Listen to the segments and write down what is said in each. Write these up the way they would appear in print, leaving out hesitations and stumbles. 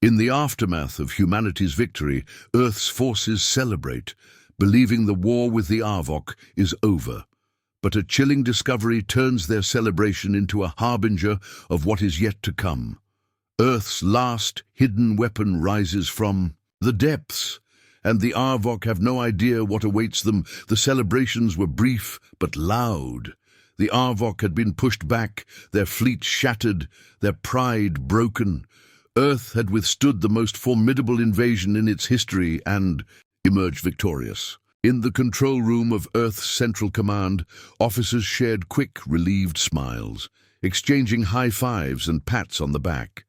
In the aftermath of humanity's victory, Earth's forces celebrate, believing the war with the Arvok is over. But a chilling discovery turns their celebration into a harbinger of what is yet to come. Earth's last hidden weapon rises from the depths, and the Arvok have no idea what awaits them. The celebrations were brief but loud. The Arvok had been pushed back, their fleet shattered, their pride broken. Earth had withstood the most formidable invasion in its history and emerged victorious. In the control room of Earth's Central Command, officers shared quick, relieved smiles, exchanging high fives and pats on the back.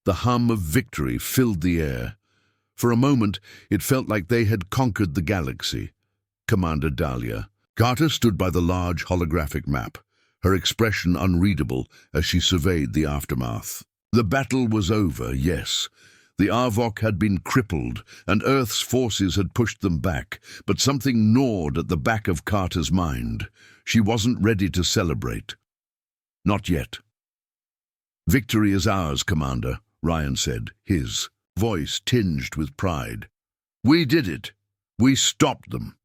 The hum of victory filled the air. For a moment, it felt like they had conquered the galaxy. Commander Dahlia. Carter stood by the large holographic map, her expression unreadable as she surveyed the aftermath. The battle was over, yes. The Arvok had been crippled, and Earth's forces had pushed them back, but something gnawed at the back of Carter's mind. She wasn't ready to celebrate. Not yet. "Victory is ours, Commander," Ryan said, his voice tinged with pride. "We did it. We stopped them."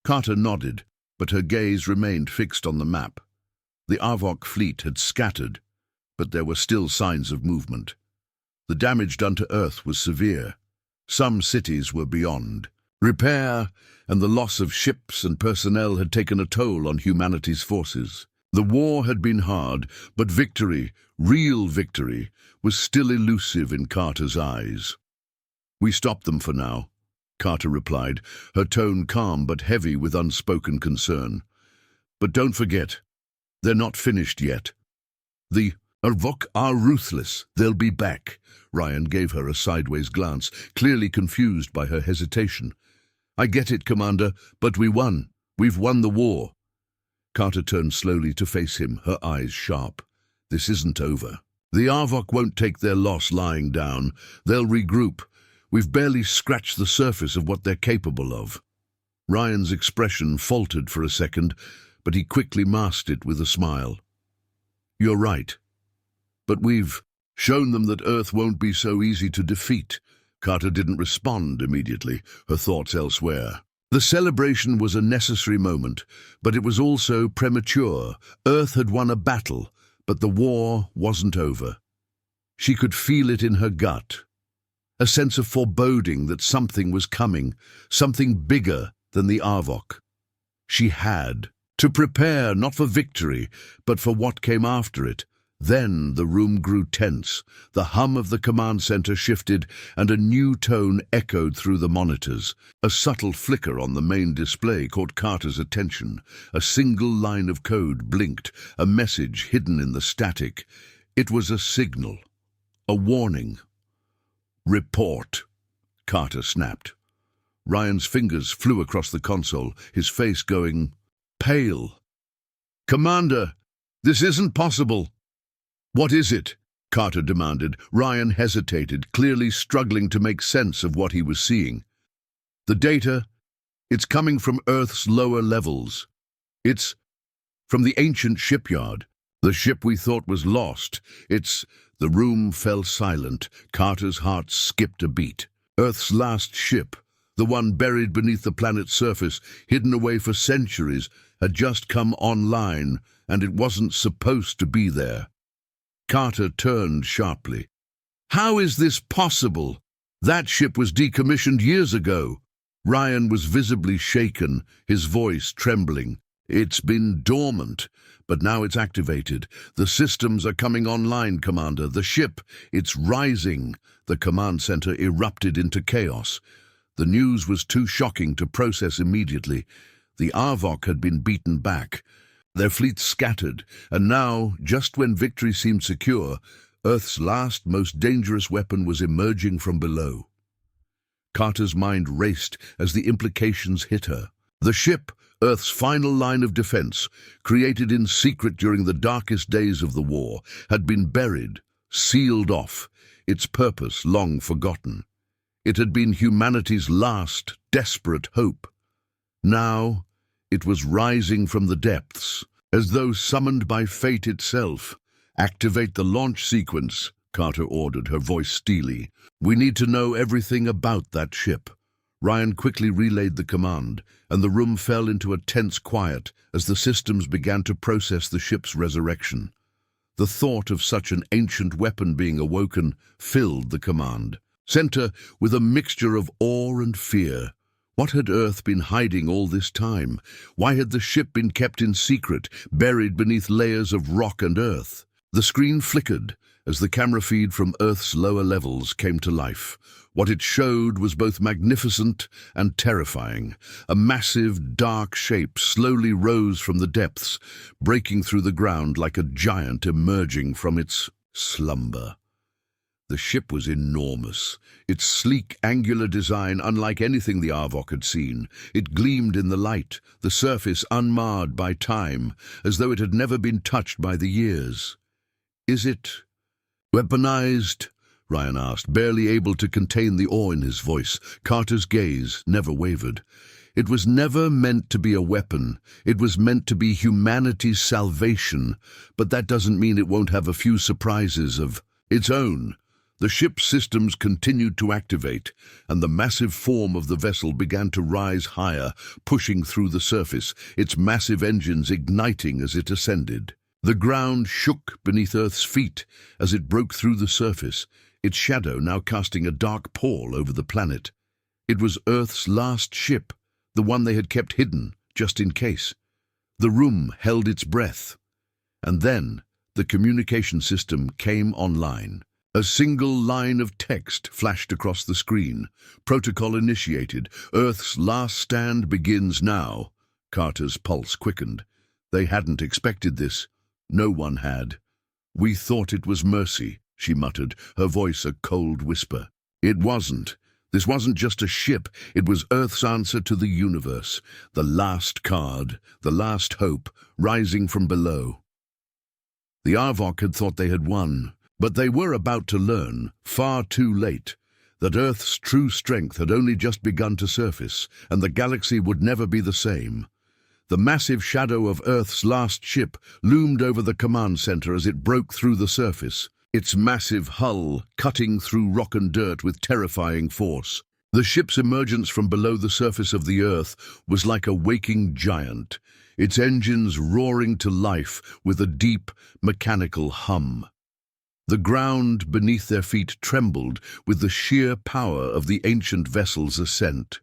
Carter nodded, but her gaze remained fixed on the map. The Arvok fleet had scattered, but there were still signs of movement. The damage done to Earth was severe. Some cities were beyond repair, and the loss of ships and personnel had taken a toll on humanity's forces. The war had been hard, but victory, real victory, was still elusive in Carter's eyes. "We stopped them for now," Carter replied, her tone calm but heavy with unspoken concern. "But don't forget, they're not finished yet. The Arvok are ruthless. They'll be back." Ryan gave her a sideways glance, clearly confused by her hesitation. "I get it, Commander, but we won. We've won the war." Carter turned slowly to face him, her eyes sharp. "This isn't over. The Arvok won't take their loss lying down. They'll regroup. We've barely scratched the surface of what they're capable of." Ryan's expression faltered for a second, but he quickly masked it with a smile. "You're right. But we've shown them that Earth won't be so easy to defeat." Carter didn't respond immediately, her thoughts elsewhere. The celebration was a necessary moment, but it was also premature. Earth had won a battle, but the war wasn't over. She could feel it in her gut, a sense of foreboding that something was coming, something bigger than the Arvok. She had to prepare not for victory, but for what came after it. Then the room grew tense, the hum of the command center shifted, and a new tone echoed through the monitors. A subtle flicker on the main display caught Carter's attention. A single line of code blinked, a message hidden in the static. It was a signal, a warning. "Report," Carter snapped. Ryan's fingers flew across the console, his face going pale. "Commander, this isn't possible." "What is it?" Carter demanded. Ryan hesitated, clearly struggling to make sense of what he was seeing. "The data, it's coming from Earth's lower levels. It's from the ancient shipyard, the ship we thought was lost. It's..." The room fell silent. Carter's heart skipped a beat. Earth's last ship, the one buried beneath the planet's surface, hidden away for centuries, had just come online, and it wasn't supposed to be there. Carter turned sharply. "How is this possible? That ship was decommissioned years ago." Ryan was visibly shaken, his voice trembling. "It's been dormant, but now it's activated. The systems are coming online, Commander. The ship, it's rising." The command center erupted into chaos. The news was too shocking to process immediately. The Arvok had been beaten back, their fleet scattered, and now, just when victory seemed secure, Earth's last, most dangerous weapon was emerging from below. Carter's mind raced as the implications hit her. The ship, Earth's final line of defense, created in secret during the darkest days of the war, had been buried, sealed off, its purpose long forgotten. It had been humanity's last, desperate hope. Now, it was rising from the depths, as though summoned by fate itself. "Activate the launch sequence," Carter ordered, her voice steely. "We need to know everything about that ship." Ryan quickly relayed the command, and the room fell into a tense quiet as the systems began to process the ship's resurrection. The thought of such an ancient weapon being awoken filled the command center with a mixture of awe and fear. What had Earth been hiding all this time? Why had the ship been kept in secret, buried beneath layers of rock and earth? The screen flickered as the camera feed from Earth's lower levels came to life. What it showed was both magnificent and terrifying. A massive, dark shape slowly rose from the depths, breaking through the ground like a giant emerging from its slumber. The ship was enormous, its sleek, angular design unlike anything the Arvok had seen. It gleamed in the light, the surface unmarred by time, as though it had never been touched by the years. "Is it weaponized?" Ryan asked, barely able to contain the awe in his voice. Carter's gaze never wavered. "It was never meant to be a weapon. It was meant to be humanity's salvation. But that doesn't mean it won't have a few surprises of its own." The ship's systems continued to activate, and the massive form of the vessel began to rise higher, pushing through the surface, its massive engines igniting as it ascended. The ground shook beneath Earth's feet as it broke through the surface, its shadow now casting a dark pall over the planet. It was Earth's last ship, the one they had kept hidden, just in case. The room held its breath. And then the communication system came online. A single line of text flashed across the screen. "Protocol initiated. Earth's last stand begins now." Carter's pulse quickened. They hadn't expected this. No one had. "We thought it was mercy," she muttered, her voice a cold whisper. It wasn't. This wasn't just a ship. It was Earth's answer to the universe. The last card, the last hope, rising from below. The Arvok had thought they had won. But they were about to learn, far too late, that Earth's true strength had only just begun to surface, and the galaxy would never be the same. The massive shadow of Earth's last ship loomed over the command center as it broke through the surface, its massive hull cutting through rock and dirt with terrifying force. The ship's emergence from below the surface of the Earth was like a waking giant, its engines roaring to life with a deep, mechanical hum. The ground beneath their feet trembled with the sheer power of the ancient vessel's ascent.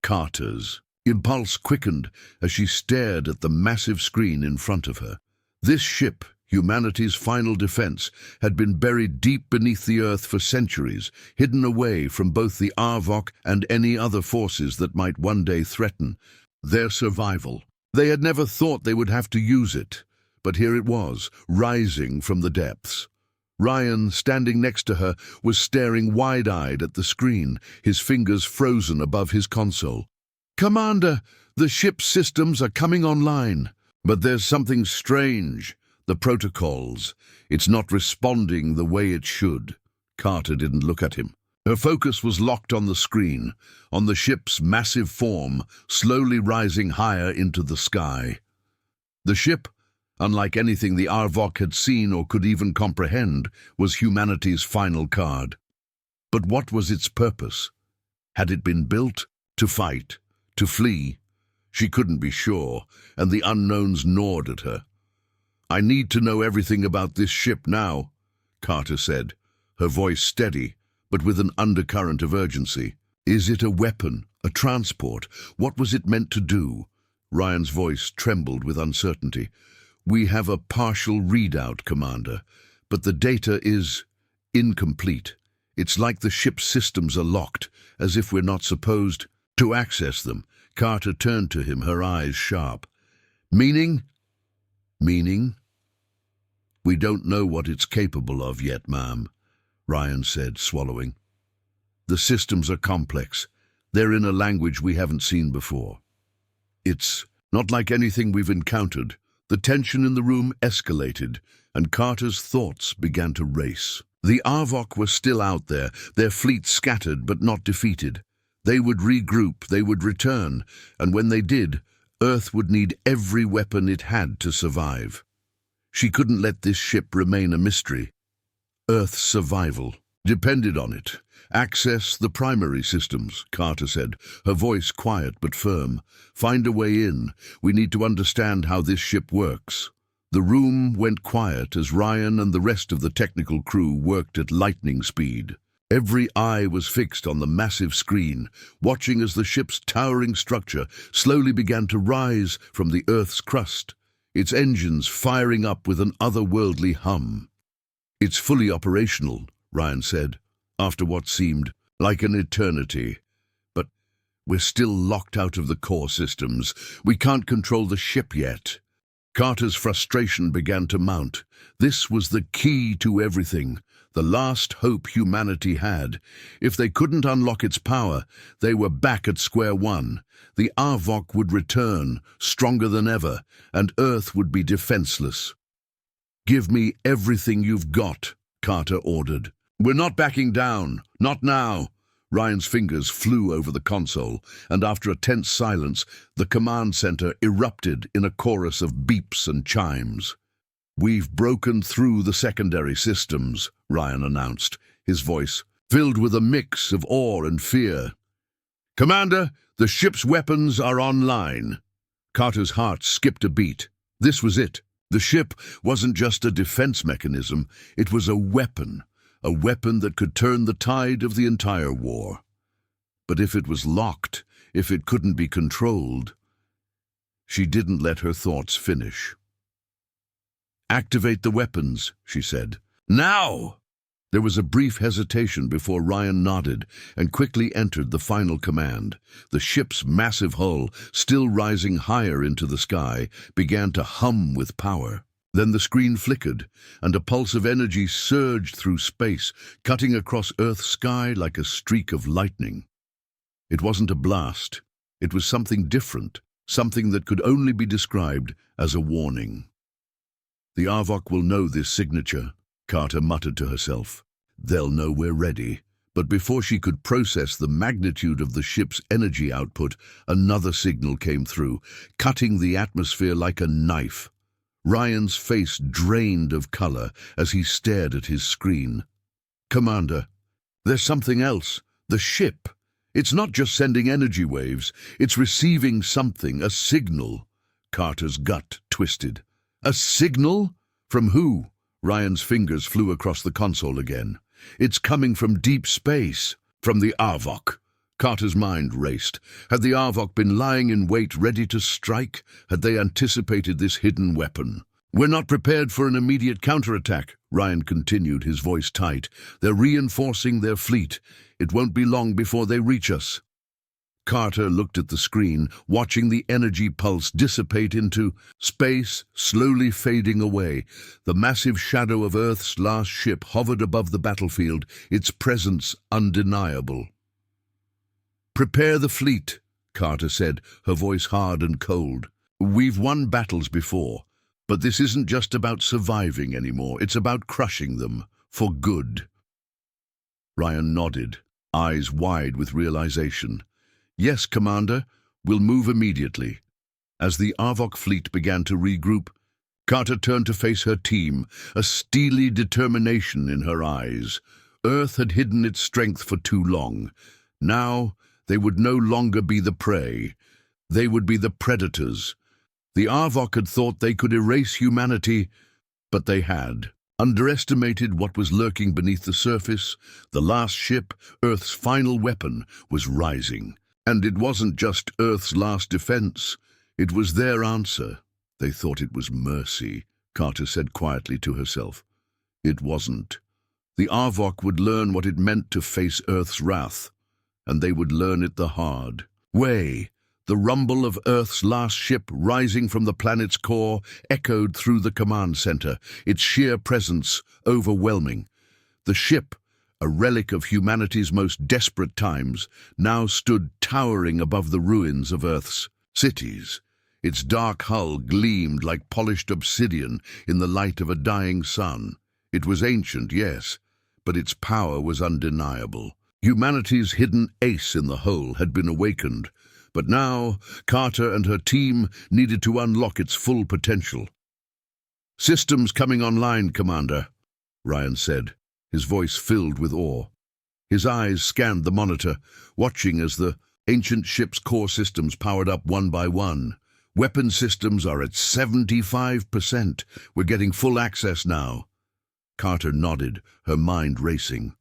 Carter's impulse quickened as she stared at the massive screen in front of her. This ship, humanity's final defense, had been buried deep beneath the Earth for centuries, hidden away from both the Arvok and any other forces that might one day threaten their survival. They had never thought they would have to use it. But here it was, rising from the depths. Ryan, standing next to her, was staring wide-eyed at the screen, his fingers frozen above his console. "Commander, the ship's systems are coming online. But there's something strange. The protocols. It's not responding the way it should." Carter didn't look at him. Her focus was locked on the screen, on the ship's massive form, slowly rising higher into the sky. The ship, unlike anything the Arvok had seen or could even comprehend, was humanity's final card. But what was its purpose? Had it been built to fight, to flee? She couldn't be sure, and the unknowns gnawed at her. "I need to know everything about this ship now," Carter said, her voice steady, but with an undercurrent of urgency. "Is it a weapon, a transport? What was it meant to do?" Ryan's voice trembled with uncertainty. "We have a partial readout, Commander, but the data is incomplete. It's like the ship's systems are locked, as if we're not supposed to access them." Carter turned to him, her eyes sharp. "Meaning?" "Meaning? We don't know what it's capable of yet, ma'am," Ryan said, swallowing. "The systems are complex. They're in a language we haven't seen before. It's not like anything we've encountered." The tension in the room escalated, and Carter's thoughts began to race. The Arvok were still out there, their fleet scattered but not defeated. They would regroup, they would return, and when they did, Earth would need every weapon it had to survive. She couldn't let this ship remain a mystery. Earth's survival depended on it. Access the primary systems, Carter said, her voice quiet but firm. Find a way in. We need to understand how this ship works. The room went quiet as Ryan and the rest of the technical crew worked at lightning speed. Every eye was fixed on the massive screen, watching as the ship's towering structure slowly began to rise from the Earth's crust, its engines firing up with an otherworldly hum. "It's fully operational," Ryan said, after what seemed like an eternity. "But we're still locked out of the core systems. We can't control the ship yet." Carter's frustration began to mount. This was the key to everything, the last hope humanity had. If they couldn't unlock its power, they were back at square one. The Arvok would return, stronger than ever, and Earth would be defenseless. "Give me everything you've got," Carter ordered. "We're not backing down. Not now." Ryan's fingers flew over the console, and after a tense silence, the command center erupted in a chorus of beeps and chimes. "We've broken through the secondary systems," Ryan announced, his voice filled with a mix of awe and fear. "Commander, the ship's weapons are online." Carter's heart skipped a beat. This was it. The ship wasn't just a defense mechanism, it was a weapon that could turn the tide of the entire war. But if it was locked, if it couldn't be controlled... She didn't let her thoughts finish. "Activate the weapons," she said. "Now!" There was a brief hesitation before Ryan nodded and quickly entered the final command. The ship's massive hull, still rising higher into the sky, began to hum with power. Then the screen flickered, and a pulse of energy surged through space, cutting across Earth's sky like a streak of lightning. It wasn't a blast. It was something different, something that could only be described as a warning. "The Arvok will know this signature," Carter muttered to herself. "They'll know we're ready." But before she could process the magnitude of the ship's energy output, another signal came through, cutting the atmosphere like a knife. Ryan's face drained of color as he stared at his screen. "Commander, there's something else. The ship. It's not just sending energy waves. It's receiving something, a signal." Carter's gut twisted. "A signal? From who?" Ryan's fingers flew across the console again. "It's coming from deep space, from the Arvok." Carter's mind raced. Had the Arvok been lying in wait, ready to strike? Had they anticipated this hidden weapon? "We're not prepared for an immediate counterattack," Ryan continued, his voice tight. "They're reinforcing their fleet. It won't be long before they reach us." Carter looked at the screen, watching the energy pulse dissipate into space, slowly fading away. The massive shadow of Earth's last ship hovered above the battlefield, its presence undeniable. "Prepare the fleet," Carter said, her voice hard and cold. "We've won battles before, but this isn't just about surviving anymore. It's about crushing them, for good." Ryan nodded, eyes wide with realization. "Yes, Commander, we'll move immediately." As the Arvok fleet began to regroup, Carter turned to face her team, a steely determination in her eyes. Earth had hidden its strength for too long. Now, they would no longer be the prey. They would be the predators. The Arvok had thought they could erase humanity, but they had underestimated what was lurking beneath the surface. The last ship, Earth's final weapon, was rising. And it wasn't just Earth's last defense. It was their answer. They thought it was mercy, Carter said quietly to herself. It wasn't. The Arvok would learn what it meant to face Earth's wrath, and they would learn it the hard way. The rumble of Earth's last ship rising from the planet's core echoed through the command center, its sheer presence overwhelming. The ship, a relic of humanity's most desperate times, now stood towering above the ruins of Earth's cities. Its dark hull gleamed like polished obsidian in the light of a dying sun. It was ancient, yes, but its power was undeniable. Humanity's hidden ace in the hull had been awakened, but now Carter and her team needed to unlock its full potential. "Systems coming online, Commander," Ryan said. his voice filled with awe. His eyes scanned the monitor, watching as the ancient ship's core systems powered up one by one. Weapon systems are at 75%. We're getting full access now. Carter nodded, her mind racing.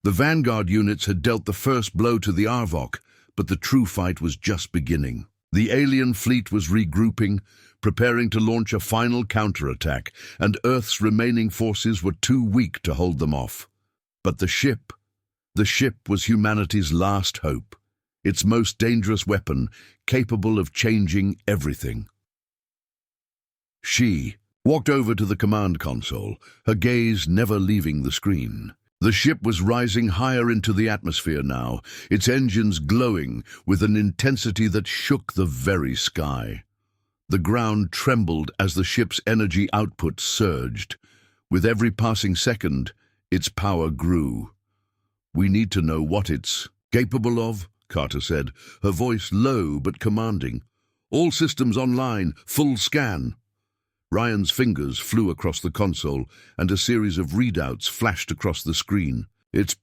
The Vanguard units had dealt the first blow to the Arvok, but the true fight was just beginning. The alien fleet was regrouping, preparing to launch a final counterattack, and Earth's remaining forces were too weak to hold them off. But the ship was humanity's last hope, its most dangerous weapon, capable of changing everything. She walked over to the command console, her gaze never leaving the screen. The ship was rising higher into the atmosphere now, its engines glowing with an intensity that shook the very sky. The ground trembled as the ship's energy output surged. With every passing second, its power grew. "We need to know what it's capable of," Carter said, her voice low but commanding. "All systems online, full scan." Ryan's fingers flew across the console, and a series of readouts flashed across the screen. It's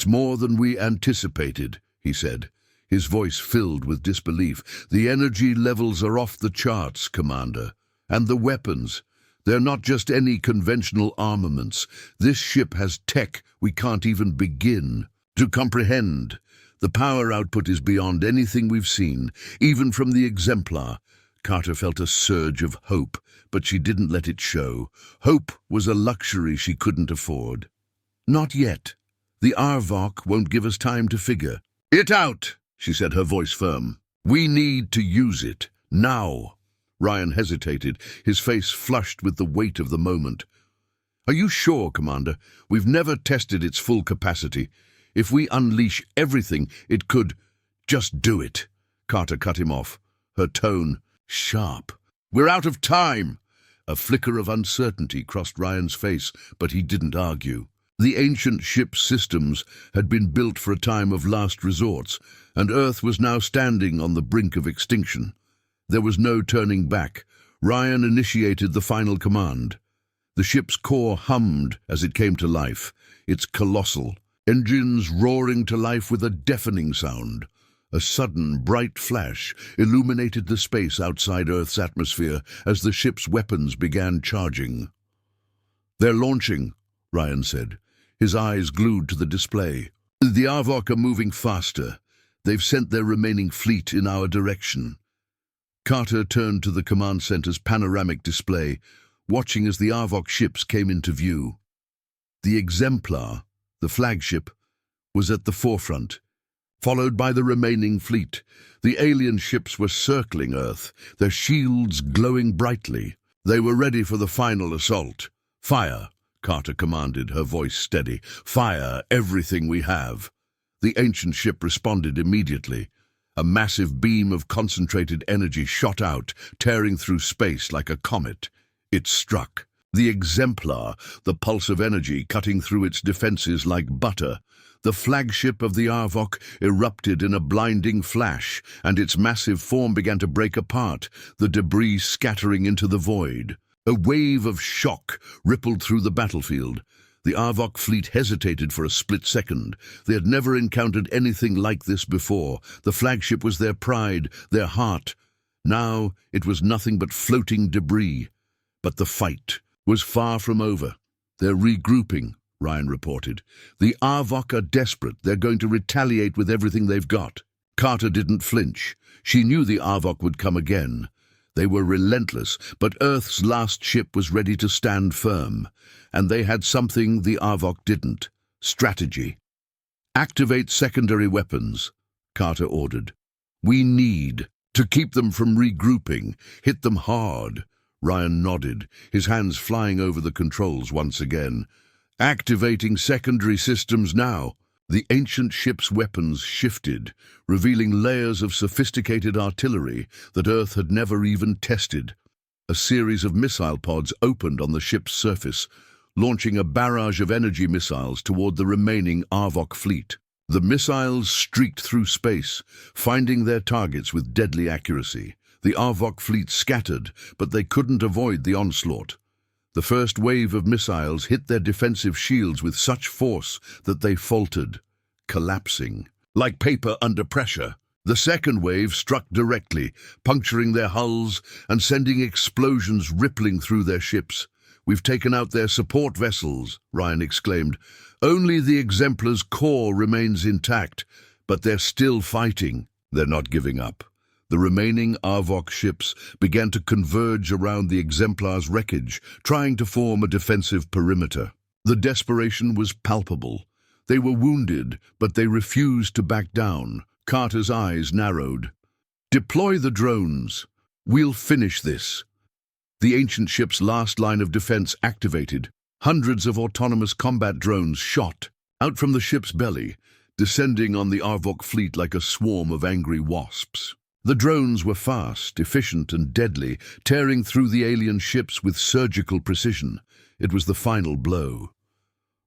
more than we anticipated," he said, his voice filled with disbelief. "The energy levels are off the charts, Commander. And the weapons, they're not just any conventional armaments. This ship has tech we can't even begin to comprehend. The power output is beyond anything we've seen, even from the Exemplar." Carter felt a surge of hope, but she didn't let it show. Hope was a luxury she couldn't afford. "Not yet. The Arvok won't give us time to figure it out," she said, her voice firm. "We need to use it, now." Ryan hesitated, his face flushed with the weight of the moment. "Are you sure, Commander? We've never tested its full capacity. If we unleash everything, it could—" "Just do it," Carter cut him off, her tone sharp. "We're out of time." A flicker of uncertainty crossed Ryan's face, but he didn't argue. The ancient ship's systems had been built for a time of last resorts, and Earth was now standing on the brink of extinction. There was no turning back. Ryan initiated the final command. The ship's core hummed as it came to life, its colossal engines roaring to life with a deafening sound. A sudden, bright flash illuminated the space outside Earth's atmosphere as the ship's weapons began charging. "They're launching," Ryan said, his eyes glued to the display. "The Arvok are moving faster. They've sent their remaining fleet in our direction." Carter turned to the command center's panoramic display, watching as the Arvok ships came into view. The Exemplar, the flagship, was at the forefront, followed by the remaining fleet. The alien ships were circling Earth, their shields glowing brightly. They were ready for the final assault. "Fire," Carter commanded, her voice steady. "Fire everything we have." The ancient ship responded immediately. A massive beam of concentrated energy shot out, tearing through space like a comet. It struck the Exemplar, the pulse of energy cutting through its defenses like butter. The flagship of the Arvok erupted in a blinding flash, and its massive form began to break apart, the debris scattering into the void. A wave of shock rippled through the battlefield. The Arvok fleet hesitated for a split second. They had never encountered anything like this before. The flagship was their pride, their heart. Now it was nothing but floating debris. But the fight was far from over. "They're regrouping," Ryan reported. "The Arvok are desperate. They're going to retaliate with everything they've got." Carter didn't flinch. She knew the Arvok would come again. They were relentless, but Earth's last ship was ready to stand firm. And they had something the Arvok didn't: strategy. "Activate secondary weapons," Carter ordered. "We need to keep them from regrouping. Hit them hard." Ryan nodded, his hands flying over the controls once again. "Activating secondary systems now." The ancient ship's weapons shifted, revealing layers of sophisticated artillery that Earth had never even tested. A series of missile pods opened on the ship's surface, launching a barrage of energy missiles toward the remaining Arvok fleet. The missiles streaked through space, finding their targets with deadly accuracy. The Arvok fleet scattered, but they couldn't avoid the onslaught. The first wave of missiles hit their defensive shields with such force that they faltered, collapsing, like paper under pressure. The second wave struck directly, puncturing their hulls and sending explosions rippling through their ships. "We've taken out their support vessels," Ryan exclaimed. "Only the Exemplar's core remains intact, but they're still fighting." "They're not giving up." The remaining Arvok ships began to converge around the Exemplar's wreckage, trying to form a defensive perimeter. The desperation was palpable. They were wounded, but they refused to back down. Carter's eyes narrowed. "Deploy the drones. We'll finish this." The ancient ship's last line of defense activated. Hundreds of autonomous combat drones shot out from the ship's belly, descending on the Arvok fleet like a swarm of angry wasps. The drones were fast, efficient, and deadly, tearing through the alien ships with surgical precision. It was the final blow.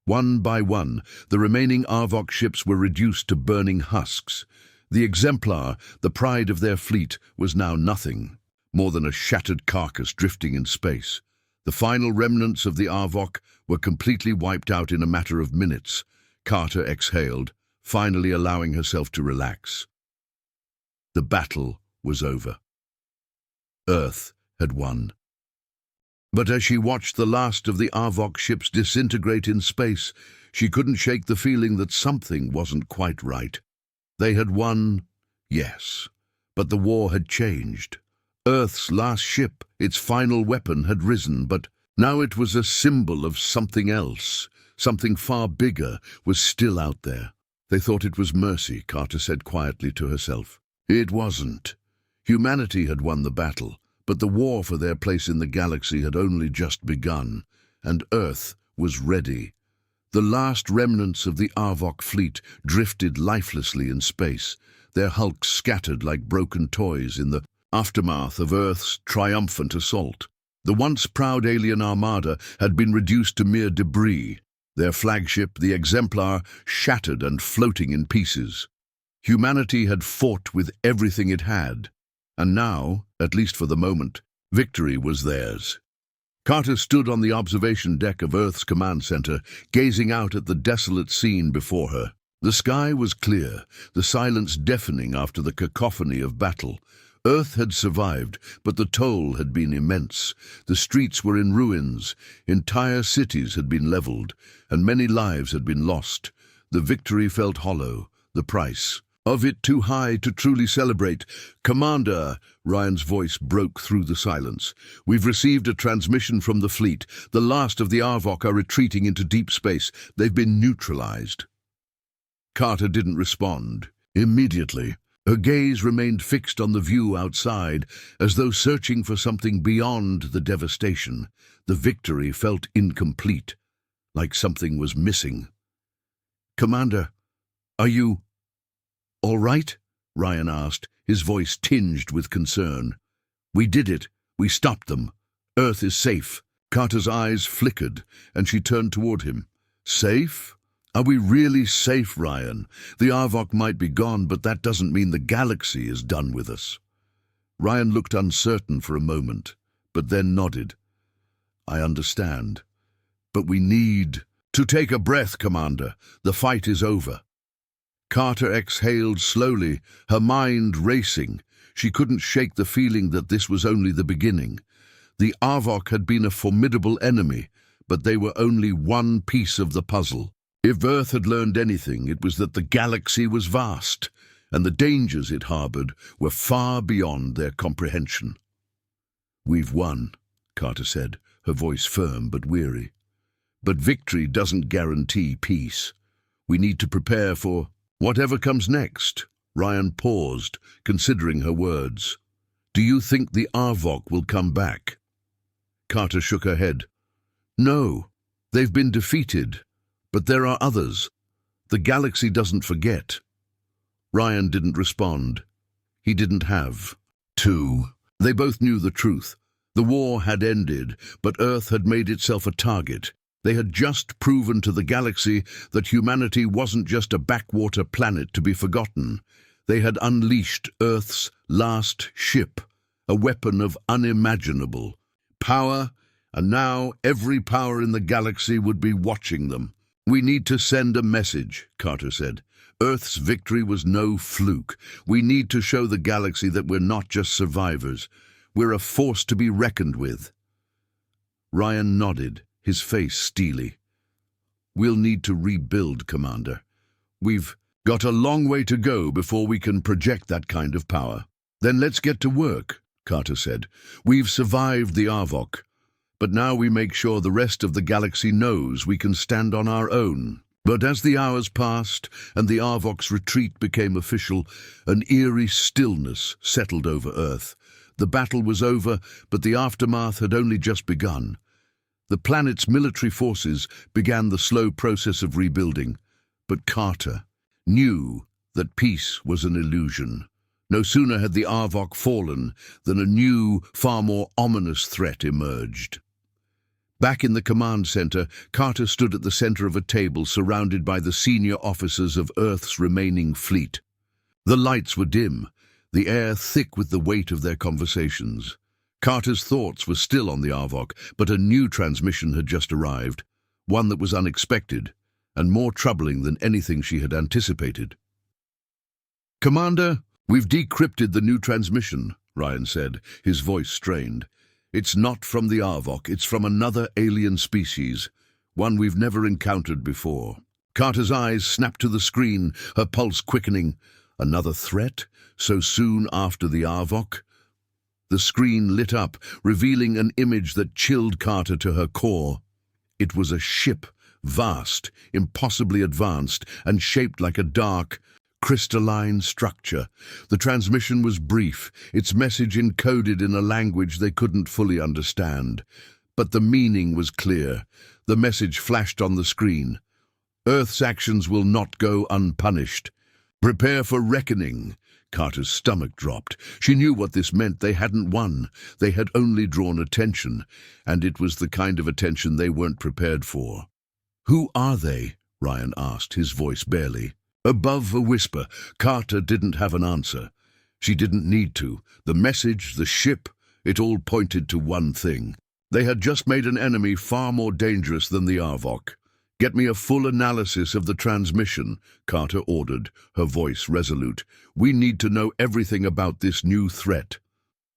One by one, the remaining Arvok ships were reduced to burning husks. The Exemplar, the pride of their fleet, was now nothing more than a shattered carcass drifting in space. The final remnants of the Arvok were completely wiped out in a matter of minutes. Carter exhaled, finally allowing herself to relax. The battle was over. Earth had won. But as she watched the last of the Arvok ships disintegrate in space, she couldn't shake the feeling that something wasn't quite right. They had won, yes, but the war had changed. Earth's last ship, its final weapon, had risen, but now it was a symbol of something else. Something far bigger was still out there. "They thought it was mercy," Carter said quietly to herself. It wasn't. Humanity had won the battle, but the war for their place in the galaxy had only just begun, and Earth was ready. The last remnants of the Arvok fleet drifted lifelessly in space, their hulks scattered like broken toys in the aftermath of Earth's triumphant assault. The once proud alien armada had been reduced to mere debris, their flagship, the Exemplar, shattered and floating in pieces. Humanity had fought with everything it had, and now, at least for the moment, victory was theirs. Carter stood on the observation deck of Earth's command center, gazing out at the desolate scene before her. The sky was clear, the silence deafening after the cacophony of battle. Earth had survived, but the toll had been immense. The streets were in ruins, entire cities had been leveled, and many lives had been lost. The victory felt hollow, the price of it too high to truly celebrate. "Commander," Ryan's voice broke through the silence. "We've received a transmission from the fleet. The last of the Arvok are retreating into deep space. They've been neutralized." Carter didn't respond. Immediately, her gaze remained fixed on the view outside, as though searching for something beyond the devastation. The victory felt incomplete, like something was missing. "Commander, are you all right?" Ryan asked, his voice tinged with concern. "We did it. We stopped them. Earth is safe." Carter's eyes flickered, and she turned toward him. "Safe? Are we really safe, Ryan? The Arvok might be gone, but that doesn't mean the galaxy is done with us." Ryan looked uncertain for a moment, but then nodded. "I understand. But we need to take a breath, Commander. The fight is over." Carter exhaled slowly, her mind racing. She couldn't shake the feeling that this was only the beginning. The Arvok had been a formidable enemy, but they were only one piece of the puzzle. If Earth had learned anything, it was that the galaxy was vast, and the dangers it harbored were far beyond their comprehension. "We've won," Carter said, her voice firm but weary. "But victory doesn't guarantee peace. We need to prepare for whatever comes next." Ryan paused, considering her words. "Do you think the Arvok will come back?" Carter shook her head. "No, they've been defeated. But there are others. The galaxy doesn't forget." Ryan didn't respond. He didn't have to. They both knew the truth. The war had ended, but Earth had made itself a target. They had just proven to the galaxy that humanity wasn't just a backwater planet to be forgotten. They had unleashed Earth's last ship, a weapon of unimaginable power And now every power in the galaxy would be watching them. "We need to send a message," Carter said. "Earth's victory was no fluke. We need to show the galaxy that we're not just survivors. We're a force to be reckoned with." Ryan nodded, his face steely. "We'll need to rebuild, Commander. We've got a long way to go before we can project that kind of power." "Then let's get to work," Carter said. "We've survived the Arvok, but now we make sure the rest of the galaxy knows we can stand on our own." But as the hours passed and the Arvok's retreat became official, an eerie stillness settled over Earth. The battle was over, but the aftermath had only just begun. The planet's military forces began the slow process of rebuilding, but Carter knew that peace was an illusion. No sooner had the Arvok fallen than a new, far more ominous threat emerged. Back in the command center, Carter stood at the center of a table surrounded by the senior officers of Earth's remaining fleet. The lights were dim, the air thick with the weight of their conversations. Carter's thoughts were still on the Arvok, but a new transmission had just arrived, one that was unexpected and more troubling than anything she had anticipated. "Commander, we've decrypted the new transmission," Ryan said, his voice strained. "It's not from the Arvok, it's from another alien species, one we've never encountered before." Carter's eyes snapped to the screen, her pulse quickening. Another threat? So soon after the Arvok? The screen lit up, revealing an image that chilled Carter to her core. It was a ship, vast, impossibly advanced, and shaped like a dark, crystalline structure. The transmission was brief, its message encoded in a language they couldn't fully understand. But the meaning was clear. The message flashed on the screen. "Earth's actions will not go unpunished. Prepare for reckoning." Carter's stomach dropped. She knew what this meant. They hadn't won. They had only drawn attention, and it was the kind of attention they weren't prepared for. "Who are they?" Ryan asked, his voice barely. Above a whisper, Carter didn't have an answer. She didn't need to. The message, the ship, it all pointed to one thing. They had just made an enemy far more dangerous than the Arvok. "Get me a full analysis of the transmission," Carter ordered, her voice resolute. "We need to know everything about this new threat."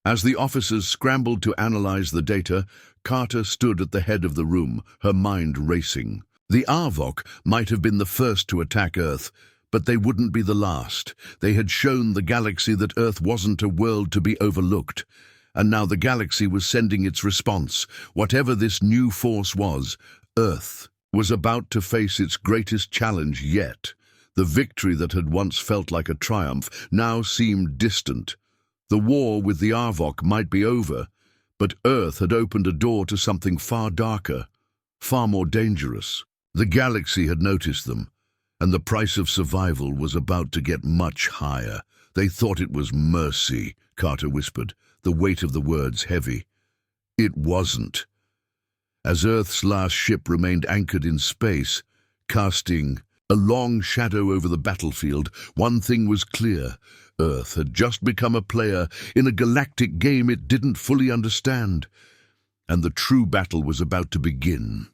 As the officers scrambled to analyze the data, Carter stood at the head of the room, her mind racing. The Arvok might have been the first to attack Earth, but they wouldn't be the last. They had shown the galaxy that Earth wasn't a world to be overlooked. And now the galaxy was sending its response. Whatever this new force was, Earth was about to face its greatest challenge yet. The victory that had once felt like a triumph now seemed distant. The war with the Arvok might be over, but Earth had opened a door to something far darker, far more dangerous. The galaxy had noticed them, and the price of survival was about to get much higher. "They thought it was mercy," Carter whispered, the weight of the words heavy. "It wasn't." As Earth's last ship remained anchored in space, casting a long shadow over the battlefield, one thing was clear. Earth had just become a player in a galactic game it didn't fully understand, and the true battle was about to begin.